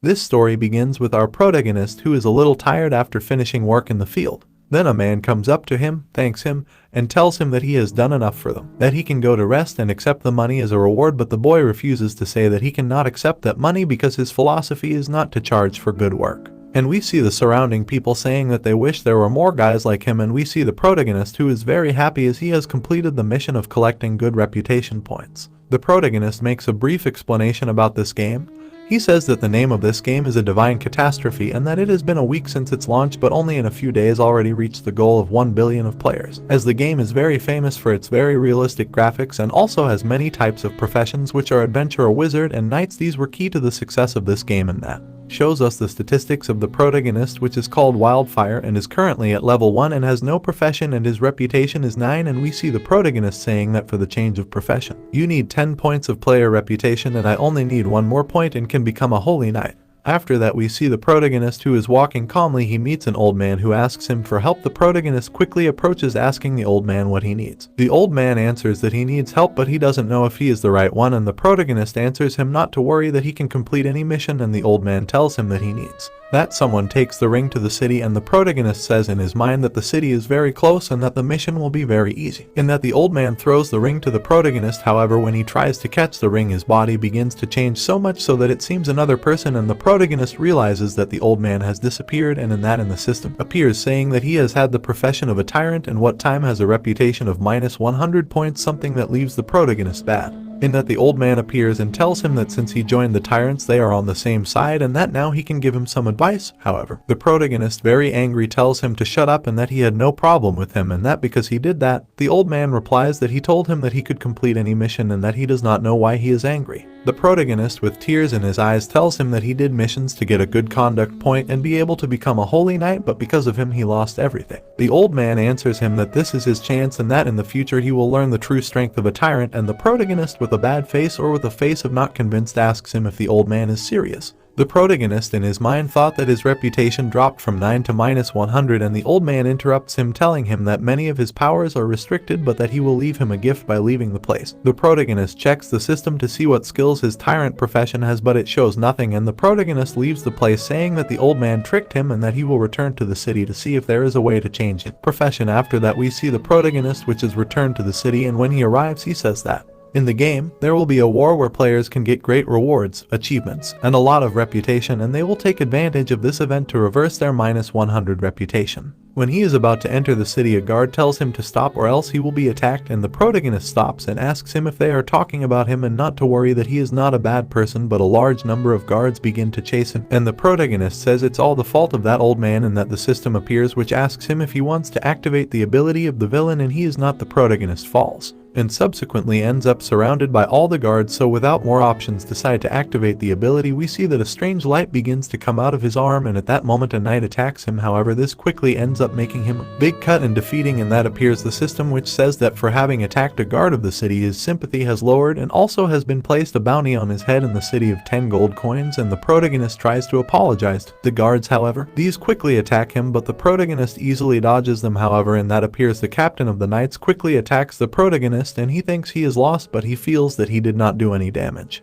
This story begins with our protagonist who is a little tired after finishing work in the field. Then a man comes up to him, thanks him, and tells him that he has done enough for them, that he can go to rest and accept the money as a reward, but the boy refuses to say that he cannot accept that money because his philosophy is not to charge for good work. And we see the surrounding people saying that they wish there were more guys like him, and we see the protagonist who is very happy as he has completed the mission of collecting good reputation points. The protagonist makes a brief explanation about this game. He says that the name of this game is a divine catastrophe and that it has been a week since its launch but only in a few days already reached the goal of 1 billion of players, as the game is very famous for its very realistic graphics and also has many types of professions which are adventurer, wizard, and knights. These were key to the success of this game, and that shows us the statistics of the protagonist, which is called Wildfire and is currently at level 1 and has no profession, and his reputation is 9, and we see the protagonist saying that for the change of profession, you need 10 points of player reputation and I only need 1 more point and can become a holy knight. After that we see the protagonist who is walking calmly. He meets an old man who asks him for help. The protagonist quickly approaches asking the old man what he needs. The old man answers that he needs help but he doesn't know if he is the right one, and the protagonist answers him not to worry, that he can complete any mission, and the old man tells him that he needs that someone takes the ring to the city, and the protagonist says in his mind that the city is very close and that the mission will be very easy, and that the old man throws the ring to the protagonist. However, when he tries to catch the ring, his body begins to change so much so that it seems another person, and the protagonist realizes that the old man has disappeared, and in the system appears saying that he has had the profession of a tyrant and what time has a reputation of minus 100 points, something that leaves the protagonist bad. In that the old man appears and tells him that since he joined the tyrants they are on the same side and that now he can give him some advice. However, the protagonist, very angry, tells him to shut up and that he had no problem with him, and that because he did that, the old man replies that he told him that he could complete any mission and that he does not know why he is angry. The protagonist, with tears in his eyes, tells him that he did missions to get a good conduct point and be able to become a holy knight, but because of him he lost everything. The old man answers him that this is his chance and that in the future he will learn the true strength of a tyrant, and the protagonist, with a bad face or with a face of not convinced, asks him if the old man is serious. The protagonist in his mind thought that his reputation dropped from 9 to minus 100, and the old man interrupts him, telling him that many of his powers are restricted but that he will leave him a gift by leaving the place. The protagonist checks the system to see what skills his tyrant profession has, but it shows nothing, and the protagonist leaves the place saying that the old man tricked him and that he will return to the city to see if there is a way to change his profession. After that we see the protagonist, which is returned to the city, and when he arrives he says that in the game, there will be a war where players can get great rewards, achievements, and a lot of reputation, and they will take advantage of this event to reverse their minus 100 reputation. When he is about to enter the city, a guard tells him to stop or else he will be attacked, and the protagonist stops and asks him if they are talking about him and not to worry, that he is not a bad person, but a large number of guards begin to chase him, and the protagonist says it's all the fault of that old man, and that the system appears which asks him if he wants to activate the ability of the villain, and he is not. The protagonist falls and subsequently ends up surrounded by all the guards, so without more options decide to activate the ability. We see that a strange light begins to come out of his arm, and at that moment a knight attacks him. However, this quickly ends up making him a big cut and defeating, and that appears the system which says that for having attacked a guard of the city his sympathy has lowered, and also has been placed a bounty on his head in the city of 10 gold coins, and the protagonist tries to apologize to the guards. However, these quickly attack him, but the protagonist easily dodges them. However, in that appears the captain of the knights quickly attacks the protagonist, and he thinks he is lost, but he feels that he did not do any damage.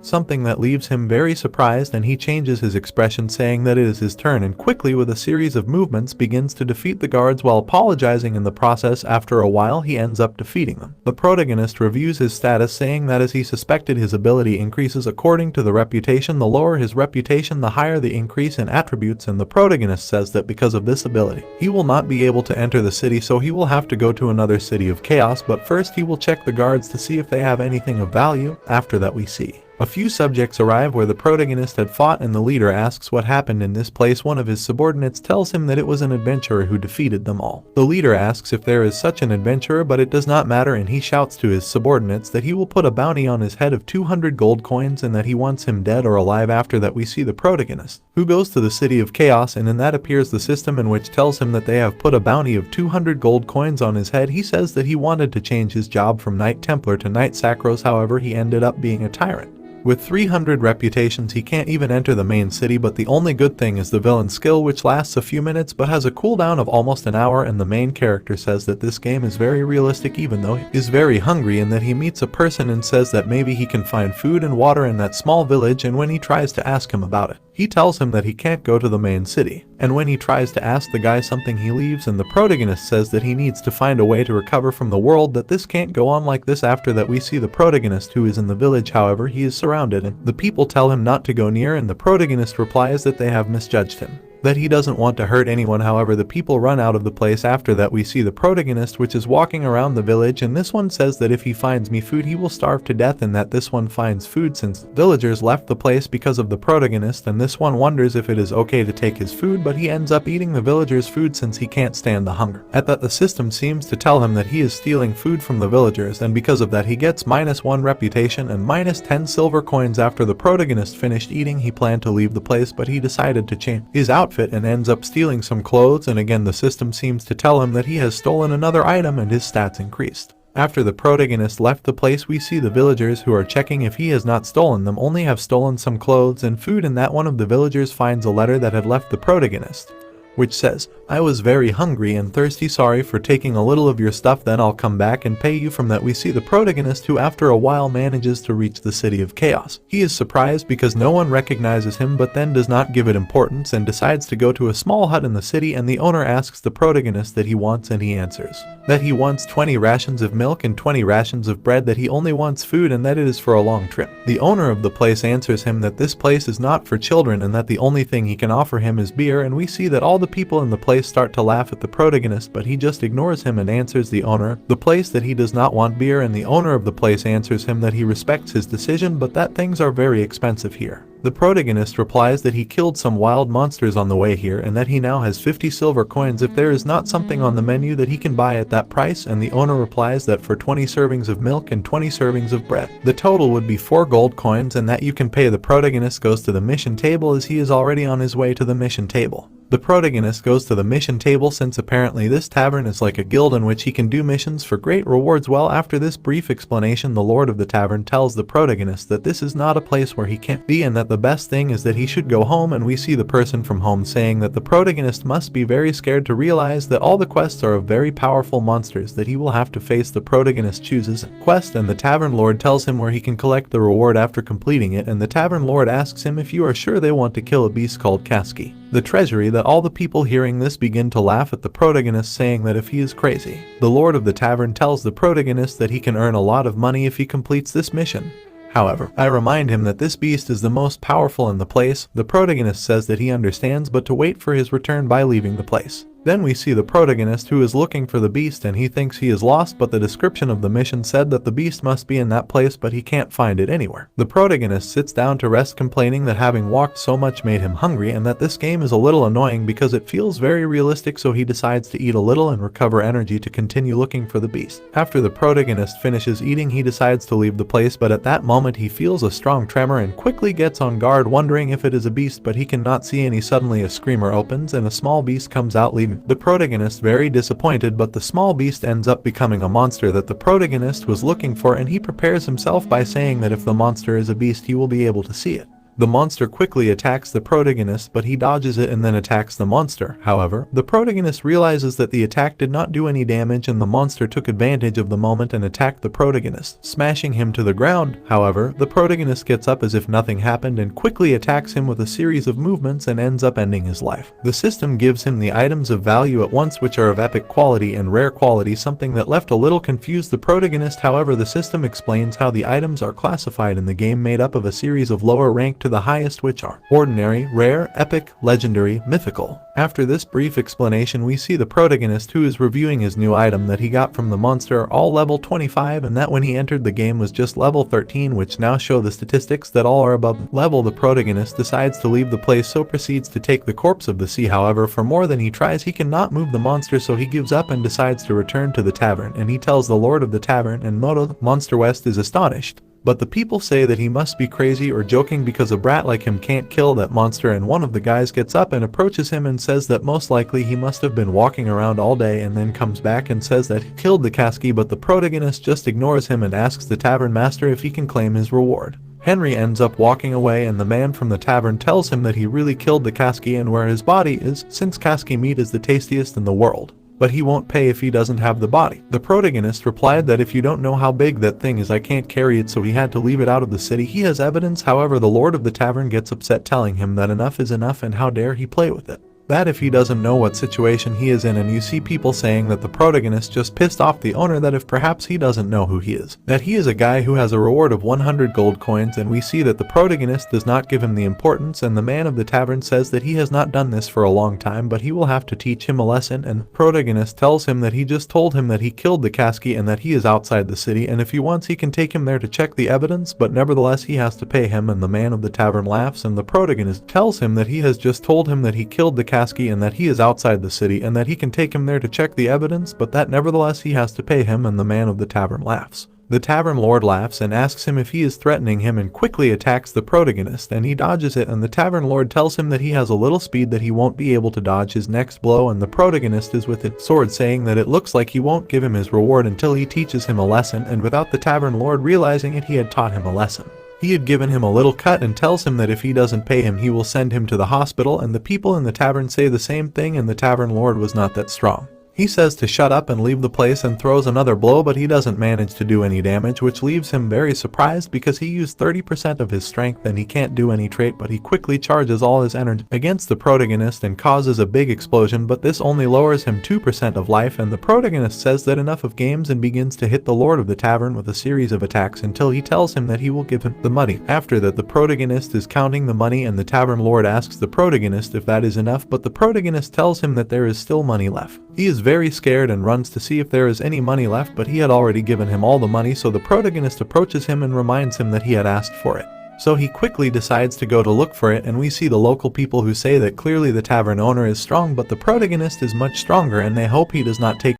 Something that leaves him very surprised, and he changes his expression saying that it is his turn, and quickly with a series of movements begins to defeat the guards while apologizing in the process. After a while he ends up defeating them. The protagonist reviews his status saying that as he suspected his ability increases according to the reputation. The lower his reputation the higher the increase in attributes, and the protagonist says that because of this ability he will not be able to enter the city, so he will have to go to another city of chaos, but first he will check the guards to see if they have anything of value. After that we see a few subjects arrive where the protagonist had fought, and the leader asks what happened in this place. One of his subordinates tells him that it was an adventurer who defeated them all. The leader asks if there is such an adventurer, but it does not matter, and he shouts to his subordinates that he will put a bounty on his head of 200 gold coins and that he wants him dead or alive. After that we see the protagonist who goes to the city of chaos, and in that appears the system in which tells him that they have put a bounty of 200 gold coins on his head. He says that he wanted to change his job from Knight Templar to Knight Sacros, however he ended up being a tyrant. With 300 reputations he can't even enter the main city, but the only good thing is the villain skill, which lasts a few minutes but has a cooldown of almost an hour, and the main character says that this game is very realistic even though he is very hungry, and that he meets a person and says that maybe he can find food and water in that small village, and when he tries to ask him about it, he tells him that he can't go to the main city. And when he tries to ask the guy something he leaves, and the protagonist says that he needs to find a way to recover from the world, that this can't go on like this. After that we see the protagonist who is in the village, however he is surrounded and the people tell him not to go near, and the protagonist replies that they have misjudged him, that he doesn't want to hurt anyone. However, the people run out of the place. After that we see the protagonist, which is walking around the village, and this one says that if he finds me food he will starve to death, and that this one finds food since villagers left the place because of the protagonist, and this one wonders if it is okay to take his food, but he ends up eating the villagers' food since he can't stand the hunger. At that the system seems to tell him that he is stealing food from the villagers, and because of that he gets -1 reputation and -10 silver coins. After the protagonist finished eating he planned to leave the place, but he decided to change his outfit and ends up stealing some clothes, and again the system seems to tell him that he has stolen another item and his stats increased. After the protagonist left the place we see the villagers who are checking if he has not stolen them, only have stolen some clothes and food, and that one of the villagers finds a letter that had left the protagonist, which says, "I was very hungry and thirsty, sorry for taking a little of your stuff, then I'll come back and pay you." From that we see the protagonist who after a while manages to reach the city of chaos. He is surprised because no one recognizes him, but then does not give it importance and decides to go to a small hut in the city, and the owner asks the protagonist that he wants, and he answers that he wants 20 rations of milk and 20 rations of bread, that he only wants food and that it is for a long trip. The owner of the place answers him that this place is not for children and that the only thing he can offer him is beer, and we see that all the people in the place start to laugh at the protagonist, but he just ignores him and answers the owner the place that he does not want beer, and the owner of the place answers him that he respects his decision but that things are very expensive here. The protagonist replies that he killed some wild monsters on the way here and that he now has 50 silver coins if there is not something on the menu that he can buy at that price, and the owner replies that for 20 servings of milk and 20 servings of bread the total would be 4 gold coins and that you can pay. The protagonist goes to the mission table as he is already on his way to the mission table. The protagonist goes to the mission table since apparently this tavern is like a guild in which he can do missions for great rewards. Well, after this brief explanation the lord of the tavern tells the protagonist that this is not a place where he can be and that the best thing is that he should go home, and we see the person from home saying that the protagonist must be very scared to realize that all the quests are of very powerful monsters that he will have to face. The protagonist chooses a quest and the tavern lord tells him where he can collect the reward after completing it, and the tavern lord asks him if you are sure they want to kill a beast called Kaski, the treasury. That all the people hearing this begin to laugh at the protagonist, saying that if he is crazy. The lord of the tavern tells the protagonist that he can earn a lot of money if he completes this mission. However, I remind him that this beast is the most powerful in the place. The protagonist says that he understands, but to wait for his return by leaving the place. Then we see the protagonist who is looking for the beast and he thinks he is lost, but the description of the mission said that the beast must be in that place, but he can't find it anywhere. The protagonist sits down to rest, complaining that having walked so much made him hungry and that this game is a little annoying because it feels very realistic, so he decides to eat a little and recover energy to continue looking for the beast. After the protagonist finishes eating he decides to leave the place, but at that moment he feels a strong tremor and quickly gets on guard wondering if it is a beast, but he cannot see any. Suddenly a screamer opens and a small beast comes out, leaving the protagonist very disappointed, but the small beast ends up becoming a monster that the protagonist was looking for, and he prepares himself by saying that if the monster is a beast he will be able to see it. The monster quickly attacks the protagonist, but he dodges it and then attacks the monster. However, the protagonist realizes that the attack did not do any damage and the monster took advantage of the moment and attacked the protagonist, smashing him to the ground. However, the protagonist gets up as if nothing happened and quickly attacks him with a series of movements and ends up ending his life. The system gives him the items of value at once, which are of epic quality and rare quality, something that left a little confused the protagonist. However, the system explains how the items are classified in the game, made up of a series of lower rank to the highest, which are ordinary, rare, epic, legendary, mythical. After this brief explanation we see the protagonist who is reviewing his new item that he got from the monster, all level 25, and that when he entered the game was just level 13, which now show the statistics that all are above level. The protagonist decides to leave the place, so proceeds to take the corpse of the sea. However, for more than he tries he cannot move the monster, so he gives up and decides to return to the tavern, and he tells the lord of the tavern, and Moto Monster West is astonished. But the people say that he must be crazy or joking because a brat like him can't kill that monster, and one of the guys gets up and approaches him and says that most likely he must have been walking around all day, and then comes back and says that he killed the Kaski, but the protagonist just ignores him and asks the tavern master if he can claim his reward. Henry ends up walking away, and the man from the tavern tells him that he really killed the Kasky and where his body is, since Kasky meat is the tastiest in the world. But he won't pay if he doesn't have the body. The protagonist replied that if you don't know how big that thing is, I can't carry it, so he had to leave it out of the city. He has evidence. However, the lord of the tavern gets upset, telling him that enough is enough and how dare he play with it. That if he doesn't know what situation he is in, and you see people saying that the protagonist just pissed off the owner, that if perhaps he doesn't know who he is, that he is a guy who has a reward of 100 gold coins, and we see that the protagonist does not give him the importance, and the man of the tavern says that he has not done this for a long time, but he will have to teach him a lesson, and the protagonist tells him that he just told him that he killed the Kasky and that he is outside the city, and if he wants he can take him there to check the evidence, but nevertheless he has to pay him, and the man of the tavern laughs, and the protagonist tells him that he has just told him that he killed the Kasky and that he is outside the city and that he can take him there to check the evidence, but that nevertheless he has to pay him, and the man of the tavern laughs. The tavern lord laughs and asks him if he is threatening him, and quickly attacks the protagonist, and he dodges it, and the tavern lord tells him that he has a little speed that he won't be able to dodge his next blow, and the protagonist is with his sword, saying that it looks like he won't give him his reward until he teaches him a lesson, and without the tavern lord realizing it, he had taught him a lesson. He had given him a little cut and tells him that if he doesn't pay him he will send him to the hospital, and the people in the tavern say the same thing, and the tavern lord was not that strong. He says to shut up and leave the place and throws another blow, but he doesn't manage to do any damage, which leaves him very surprised because he used 30% of his strength and he can't do any trait, but he quickly charges all his energy against the protagonist and causes a big explosion, but this only lowers him 2% of life, and the protagonist says that enough of games and begins to hit the lord of the tavern with a series of attacks until he tells him that he will give him the money. After that, the protagonist is counting the money, and the tavern lord asks the protagonist if that is enough, but the protagonist tells him that there is still money left. He is very scared and runs to see if there is any money left, but he had already given him all the money, so the protagonist approaches him and reminds him that he had asked for it. So he quickly decides to go to look for it, and we see the local people who say that clearly the tavern owner is strong, but the protagonist is much stronger, and they hope he does not take